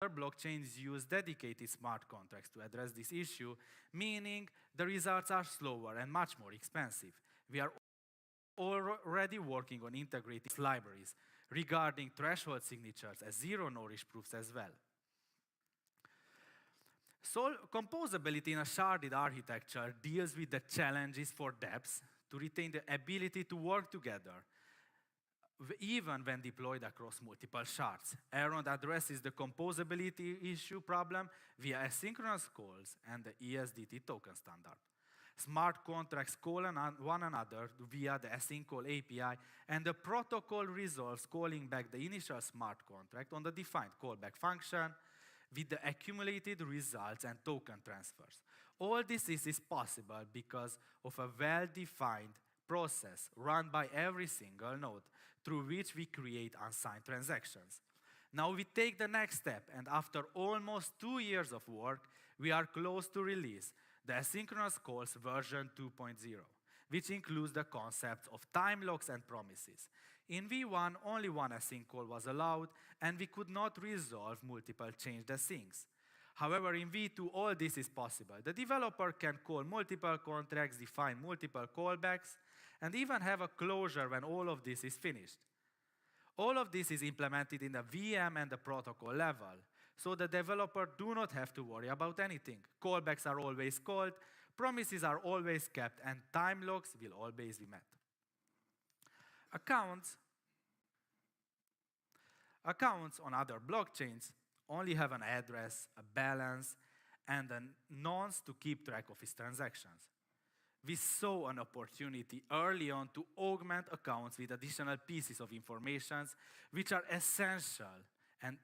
blockchains use dedicated smart contracts to address this issue, meaning the results are slower and much more expensive. We are already working on integrating libraries regarding threshold signatures as zero-knowledge proofs as well. So composability in a sharded architecture deals with the challenges for dApps to retain the ability to work together, even when deployed across multiple shards. Elrond addresses the composability issue problem via asynchronous calls and the ESDT token standard. Smart contracts call one another via the async call API, and the protocol resolves calling back the initial smart contract on the defined callback function with the accumulated results and token transfers. All this is possible because of a well-defined process run by every single node through which we create unsigned transactions. Now we take the next step, and after almost 2 years of work, we are close to release the asynchronous calls version 2.0, which includes the concepts of time locks and promises. In V1, only one async call was allowed, and we could not resolve multiple changed asyncs. However, in V2, all this is possible. The developer can call multiple contracts, define multiple callbacks, and even have a closure when all of this is finished. All of this is implemented in the VM and the protocol level, so the developer do not have to worry about anything. Callbacks are always called, promises are always kept, and time locks will always be met. Accounts on other blockchains only have an address, a balance, and a nonce to keep track of its transactions. We saw an opportunity early on to augment accounts with additional pieces of information which are essential and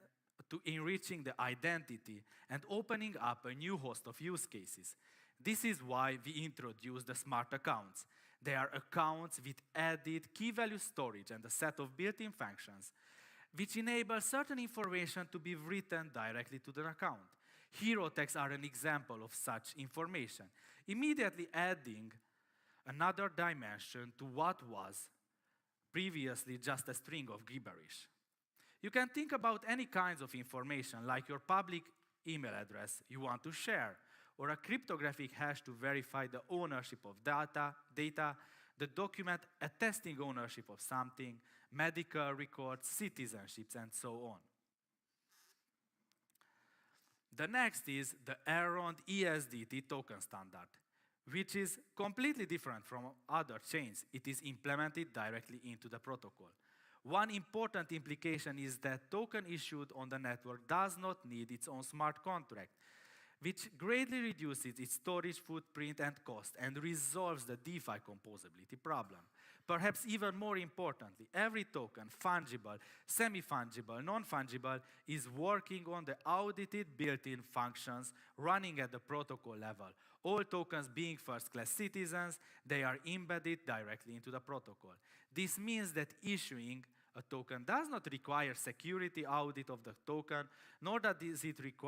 to enriching the identity and opening up a new host of use cases. This is why we introduced the smart accounts. They are accounts with added key value storage and a set of built-in functions which enable certain information to be written directly to the account. Hero tags are an example of such information, immediately adding another dimension to what was previously just a string of gibberish. You can think about any kinds of information, like your public email address you want to share, or a cryptographic hash to verify the ownership of data, the document attesting ownership of something, medical records, citizenships, and so on. The next is the Elrond ESDT token standard, which is completely different from other chains. It is implemented directly into the protocol. One important implication is that token issued on the network does not need its own smart contract, which greatly reduces its storage footprint and cost and resolves the DeFi composability problem. Perhaps even more importantly, every token, fungible, semi-fungible, non-fungible, is working on the audited built-in functions running at the protocol level. All tokens being first-class citizens, they are embedded directly into the protocol. This means that issuing a token does not require security audit of the token, nor does it require